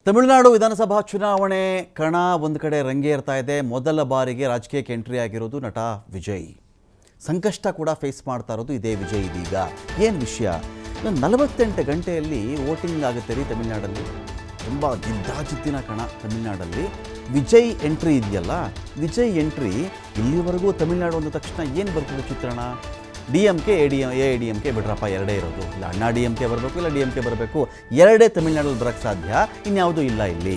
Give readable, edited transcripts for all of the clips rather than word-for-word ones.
ತಮಿಳುನಾಡು ವಿಧಾನಸಭಾ ಚುನಾವಣೆ ಕಣ ಒಂದು ಕಡೆ ರಂಗೇರ್ತಾ ಇದೆ. ಮೊದಲ ಬಾರಿಗೆ ರಾಜಕೀಯಕ್ಕೆ ಎಂಟ್ರಿ ಆಗಿರೋದು ನಟ ವಿಜಯ್. ಸಂಕಷ್ಟ ಕೂಡ ಫೇಸ್ ಮಾಡ್ತಾ ಇರೋದು ಇದೇ ವಿಜಯ್. ಇದೀಗ ಏನು ವಿಷಯ, 48 ಗಂಟೆಯಲ್ಲಿ ವೋಟಿಂಗ್ ಆಗುತ್ತೆ ರೀ ತಮಿಳುನಾಡಲ್ಲಿ. ತುಂಬ ಜಿದ್ದಾಜಿದ್ದಿನ ಕಣ ತಮಿಳುನಾಡಲ್ಲಿ. ವಿಜಯ್ ಎಂಟ್ರಿ ಇದೆಯಲ್ಲ, ವಿಜಯ್ ಎಂಟ್ರಿ ಇಲ್ಲಿವರೆಗೂ ತಮಿಳುನಾಡು ಅಂದ ತಕ್ಷಣ ಏನು ಬರ್ತದೆ ಚಿತ್ರಣ? DMK ADMK ಬಿಡ್ರಪ್ಪ, ಎರಡೇ ಇರೋದು. ಇಲ್ಲ ಅಣ್ಣಾ DMK ಬರಬೇಕು, ಇಲ್ಲ DMK ಬರಬೇಕು, ಎರಡೇ ತಮಿಳ್ನಾಡಲ್ಲಿ ಬರೋಕ್ಕೆ ಸಾಧ್ಯ, ಇನ್ಯಾವುದೂ ಇಲ್ಲ ಇಲ್ಲಿ.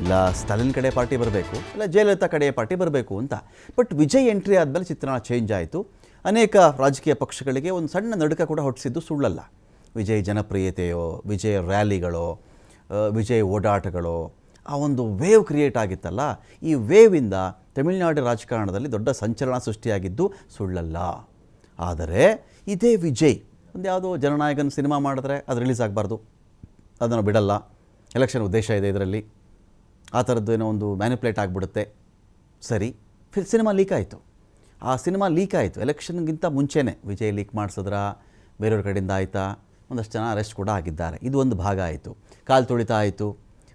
ಇಲ್ಲ ಸ್ಟಾಲಿನ್ ಕಡೆ ಪಾರ್ಟಿ ಬರಬೇಕು, ಇಲ್ಲ ಜಯಲಲಿತಾ ಕಡೆಯ ಪಾರ್ಟಿ ಬರಬೇಕು ಅಂತ. ಬಟ್ ವಿಜಯ್ ಎಂಟ್ರಿ ಆದಮೇಲೆ ಚಿತ್ರಣ ಚೇಂಜ್ ಆಯಿತು. ಅನೇಕ ರಾಜಕೀಯ ಪಕ್ಷಗಳಿಗೆ ಒಂದು ಸಣ್ಣ ನಡುಕ ಕೂಡ ಹೊಟ್ಟಿಸಿದ್ದು ಸುಳ್ಳಲ್ಲ. ವಿಜಯ್ ಜನಪ್ರಿಯತೆಯೋ, ವಿಜಯ್ ರ್ಯಾಲಿಗಳೋ, ವಿಜಯ್ ಓಡಾಟಗಳೋ, ಆ ಒಂದು ವೇವ್ ಕ್ರಿಯೇಟ್ ಆಗಿತ್ತಲ್ಲ, ಈ ವೇವಿಂದ ತಮಿಳುನಾಡು ರಾಜಕಾರಣದಲ್ಲಿ ದೊಡ್ಡ ಸಂಚಲನ ಸೃಷ್ಟಿಯಾಗಿದ್ದು ಸುಳ್ಳಲ್ಲ. ಆದರೆ ಇದೇ ವಿಜಯ್ ಒಂದು ಯಾವುದೋ ಜನನಾಯಕನ ಸಿನಿಮಾ ಮಾಡಿದ್ರೆ ಅದು ರಿಲೀಸ್ ಆಗಬಾರ್ದು, ಅದನ್ನು ಬಿಡಲ್ಲ, ಎಲೆಕ್ಷನ್ ಉದ್ದೇಶ ಇದೆ ಇದರಲ್ಲಿ, ಆ ಥರದ್ದು ಏನೋ ಒಂದು ಮ್ಯಾನಿಪ್ಯುಲೇಟ್ ಆಗಿಬಿಡುತ್ತೆ. ಸರಿ, ಸಿನಿಮಾ ಲೀಕ್ ಆಯಿತು. ಆ ಸಿನಿಮಾ ಲೀಕ್ ಆಯಿತು ಎಲೆಕ್ಷನ್ಗಿಂತ ಮುಂಚೆನೇ. ವಿಜಯ್ ಲೀಕ್ ಮಾಡಿಸಿದ್ರ, ಬೇರೆಯವ್ರ ಕಡೆಯಿಂದ ಆಯಿತಾ, ಒಂದಷ್ಟು ಜನ ಅರೆಸ್ಟ್ ಕೂಡ ಆಗಿದ್ದಾರೆ. ಇದು ಒಂದು ಭಾಗ ಆಯಿತು. ಕಾಲು ತುಳಿತಾ ಆಯಿತು.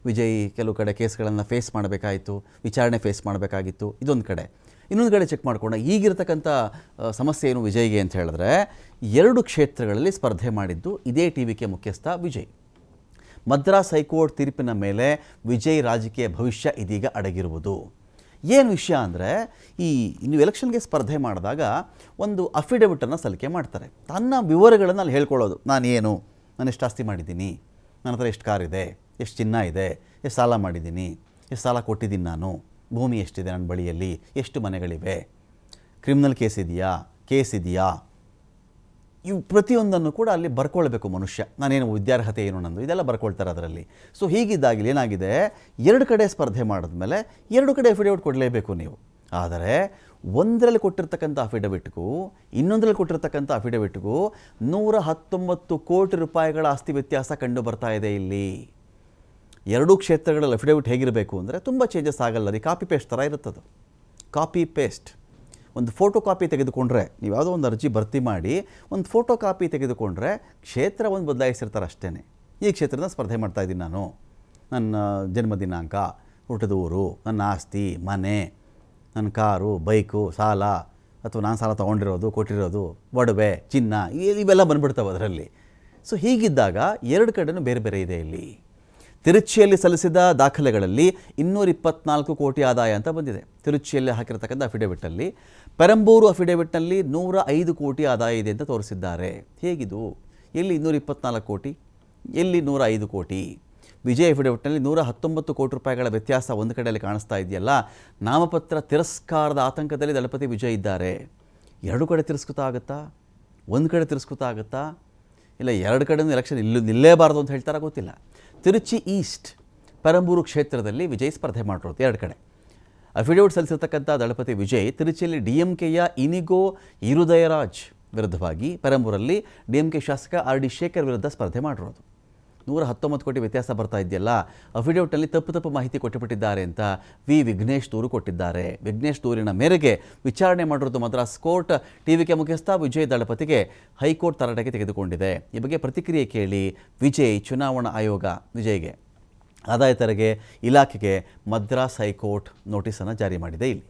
ವಿಜಯ್ ಕೆಲವು ಕಡೆ ಕೇಸ್ಗಳನ್ನು ಫೇಸ್ ಮಾಡಬೇಕಾಯಿತು, ವಿಚಾರಣೆ ಫೇಸ್ ಮಾಡಬೇಕಾಗಿತ್ತು. ಇದೊಂದು ಕಡೆ. ಇನ್ನೊಂದು ಕಡೆ ಚೆಕ್ ಮಾಡಿಕೊಂಡ ಈಗಿರ್ತಕ್ಕಂಥ ಸಮಸ್ಯೆ ಏನು ವಿಜಯ್ಗೆ ಅಂತ ಹೇಳಿದ್ರೆ, 2 ಕ್ಷೇತ್ರಗಳಲ್ಲಿ ಸ್ಪರ್ಧೆ ಮಾಡಿದ್ದು ಇದೇ TVK ಮುಖ್ಯಸ್ಥ ವಿಜಯ್. ಮದ್ರಾಸ್ ಹೈಕೋರ್ಟ್ ತೀರ್ಪಿನ ಮೇಲೆ ವಿಜಯ್ ರಾಜಕೀಯ ಭವಿಷ್ಯ ಇದೀಗ ಅಡಗಿರುವುದು. ಏನು ವಿಷಯ ಅಂದರೆ, ನೀವು ಎಲೆಕ್ಷನ್ಗೆ ಸ್ಪರ್ಧೆ ಮಾಡಿದಾಗ ಒಂದು ಅಫಿಡವಿಟನ್ನು ಸಲ್ಲಿಕೆ ಮಾಡ್ತಾರೆ. ತನ್ನ ವಿವರಗಳನ್ನು ಅಲ್ಲಿ ಹೇಳ್ಕೊಳ್ಳೋದು. ನಾನೇನು, ನಾನು ಎಷ್ಟು ಆಸ್ತಿ ಮಾಡಿದ್ದೀನಿ, ನನ್ನ ಹತ್ರ ಎಷ್ಟು ಕಾರಿದೆ, ಎಷ್ಟು ಚಿನ್ನ ಇದೆ, ಎಷ್ಟು ಸಾಲ ಮಾಡಿದ್ದೀನಿ, ಎಷ್ಟು ಸಾಲ ಕೊಟ್ಟಿದ್ದೀನಿ, ನಾನು ಭೂಮಿ ಎಷ್ಟಿದೆ ನನ್ನ ಬಳಿಯಲ್ಲಿ, ಎಷ್ಟು ಮನೆಗಳಿವೆ, ಕ್ರಿಮಿನಲ್ ಕೇಸ್ ಇದೆಯಾ, ಇವು ಪ್ರತಿಯೊಂದನ್ನು ಕೂಡ ಅಲ್ಲಿ ಬರ್ಕೊಳ್ಬೇಕು ಮನುಷ್ಯ. ನಾನೇನು ವಿದ್ಯಾರ್ಹತೆ ಏನು ನಂದು, ಇದೆಲ್ಲ ಬರ್ಕೊಳ್ತಾರೆ ಅದರಲ್ಲಿ. ಸೊ ಹೀಗಿದ್ದಾಗಲಿ ಏನಾಗಿದೆ, 2 ಕಡೆ ಸ್ಪರ್ಧೆ ಮಾಡಿದ್ಮೇಲೆ 2 ಕಡೆ ಅಫಿಡವಿಟ್ ಕೊಡಲೇಬೇಕು ನೀವು. ಆದರೆ ಒಂದರಲ್ಲಿ ಕೊಟ್ಟಿರ್ತಕ್ಕಂಥ ಅಫಿಡವಿಟ್ಗೂ ಇನ್ನೊಂದರಲ್ಲಿ ಕೊಟ್ಟಿರ್ತಕ್ಕಂಥ ಅಫಿಡವಿಟ್ಗೂ 119 ಕೋಟಿ ರೂಪಾಯಿಗಳ ಆಸ್ತಿ ವ್ಯತ್ಯಾಸ ಕಂಡು ಬರ್ತಾ ಇದೆ ಇಲ್ಲಿ. 2 ಕ್ಷೇತ್ರಗಳಲ್ಲಿ ಅಫಿಡವಿಟ್ ಹೇಗಿರಬೇಕು ಅಂದರೆ ತುಂಬ ಚೇಂಜಸ್ ಆಗಲ್ಲ ರೀ, ಕಾಪಿ ಪೇಸ್ಟ್ ಥರ ಇರುತ್ತದು. Copy paste. ಒಂದು ಫೋಟೋ ಕಾಪಿ ತೆಗೆದುಕೊಂಡ್ರೆ, ನೀವು ಯಾವುದೋ ಒಂದು ಅರ್ಜಿ ಭರ್ತಿ ಮಾಡಿ ಒಂದು ಫೋಟೋ ಕಾಪಿ ತೆಗೆದುಕೊಂಡ್ರೆ ಕ್ಷೇತ್ರ ಒಂದು ಬದಲಾಯಿಸಿರ್ತಾರೆ ಅಷ್ಟೇ. ಈ ಕ್ಷೇತ್ರದ ಸ್ಪರ್ಧೆ ಮಾಡ್ತಾಯಿದ್ದೀನಿ ನಾನು, ನನ್ನ ಜನ್ಮ ದಿನಾಂಕ, ಹುಟ್ಟಿದ ಊರು, ನನ್ನ ಆಸ್ತಿ, ಮನೆ, ನನ್ನ ಕಾರು, ಬೈಕು, ಸಾಲ, ಅಥವಾ ನಾನು ಸಾಲ ತೊಗೊಂಡಿರೋದು, ಕೊಟ್ಟಿರೋದು, ಒಡವೆ, ಚಿನ್ನ, ಇವೆಲ್ಲ ಬಂದುಬಿಡ್ತಾವೆ ಅದರಲ್ಲಿ. ಸೊ ಹೀಗಿದ್ದಾಗ 2 ಕಡೆನೂ ಬೇರೆ ಬೇರೆ ಇದೆ ಇಲ್ಲಿ. ತಿರುಚಿಯಲ್ಲಿ ಸಲ್ಲಿಸಿದ ದಾಖಲೆಗಳಲ್ಲಿ 224 ಕೋಟಿ ಆದಾಯ ಅಂತ ಬಂದಿದೆ. ತಿರುಚಿಯಲ್ಲಿ ಹಾಕಿರತಕ್ಕಂಥ ಅಫಿಡವಿಟ್ಟಲ್ಲಿ. ಪೆರಂಬೂರು ಅಫಿಡವಿಟ್ನಲ್ಲಿ 105 ಕೋಟಿ ಆದಾಯ ಇದೆ ಅಂತ ತೋರಿಸಿದ್ದಾರೆ. ಹೇಗಿದು? ಎಲ್ಲಿ 224 ಕೋಟಿ, ಎಲ್ಲಿ 105 ಕೋಟಿ? ವಿಜಯ್ ಅಫಿಡವಿಟ್ನಲ್ಲಿ 119 ಕೋಟಿ ರೂಪಾಯಿಗಳ ವ್ಯತ್ಯಾಸ ಒಂದು ಕಡೆಯಲ್ಲಿ ಕಾಣಿಸ್ತಾ ಇದೆಯಲ್ಲ. ನಾಮಪತ್ರ ತಿರಸ್ಕಾರದ ಆತಂಕದಲ್ಲಿ ದಳಪತಿ ವಿಜಯ್ ಇದ್ದಾರೆ. 2 ಕಡೆ ತಿರಸ್ಕೃತ ಆಗುತ್ತಾ, ಒಂದು ಕಡೆ ತಿರಸ್ಕೃತ ಆಗುತ್ತಾ, ಇಲ್ಲ 2 ಕಡೆಯೂ ಎಲೆಕ್ಷನ್ ನಿಲ್ಲೇಬಾರ್ದು ಅಂತ ಹೇಳ್ತಾರ ಗೊತ್ತಿಲ್ಲ. ತಿರುಚಿ ಈಸ್ಟ್, ಪೆರಂಬೂರು ಕ್ಷೇತ್ರದಲ್ಲಿ ವಿಜಯ್ ಸ್ಪರ್ಧೆ ಮಾಡಿರೋದು 2 ಕಡೆ. ಅಫಿಡವಿಟ್ ಸಲ್ಲಿಸಿರ್ತಕ್ಕಂಥ ದಳಪತಿ ವಿಜಯ್ ತಿರುಚಿಯಲ್ಲಿ DMKಯ ಇನಿಗೋ ಇರುದಯರಾಜ್ ವಿರುದ್ಧವಾಗಿ, ಪೆರಂಬೂರಲ್ಲಿ DMK ಶಾಸಕ RD ಶೇಖರ್ ವಿರುದ್ಧ ಸ್ಪರ್ಧೆ ಮಾಡಿರೋದು. 119 ಕೋಟಿ ವ್ಯತ್ಯಾಸ ಬರ್ತಾ ಇದೆಯಲ್ಲ. ಅಫಿಡವಿಟ್ನಲ್ಲಿ ತಪ್ಪು ಮಾಹಿತಿ ಕೊಟ್ಟುಬಿಟ್ಟಿದ್ದಾರೆ ಅಂತ ವಿಘ್ನೇಶ್ ದೂರು ಕೊಟ್ಟಿದ್ದಾರೆ. ವಿಘ್ನೇಶ್ ದೂರಿನ ಮೇರೆಗೆ ವಿಚಾರಣೆ ಮಾಡಿರೋದು ಮದ್ರಾಸ್ ಕೋರ್ಟ್. TVK ಮುಖ್ಯಸ್ಥ ವಿಜಯ್ ದಳಪತಿಗೆ ಹೈಕೋರ್ಟ್ ತರಾಟೆಗೆ ತೆಗೆದುಕೊಂಡಿದೆ. ಈ ಬಗ್ಗೆ ಪ್ರತಿಕ್ರಿಯೆ ಕೇಳಿ ವಿಜಯ್ ಚುನಾವಣಾ ಆಯೋಗ ವಿಜಯ್ಗೆ ಆದಾಯ ತೆರಿಗೆ ಇಲಾಖೆಗೆ ಮದ್ರಾಸ್ ಹೈಕೋರ್ಟ್ ನೋಟಿಸನ್ನು ಜಾರಿ ಮಾಡಿದೆ ಇಲ್ಲಿ.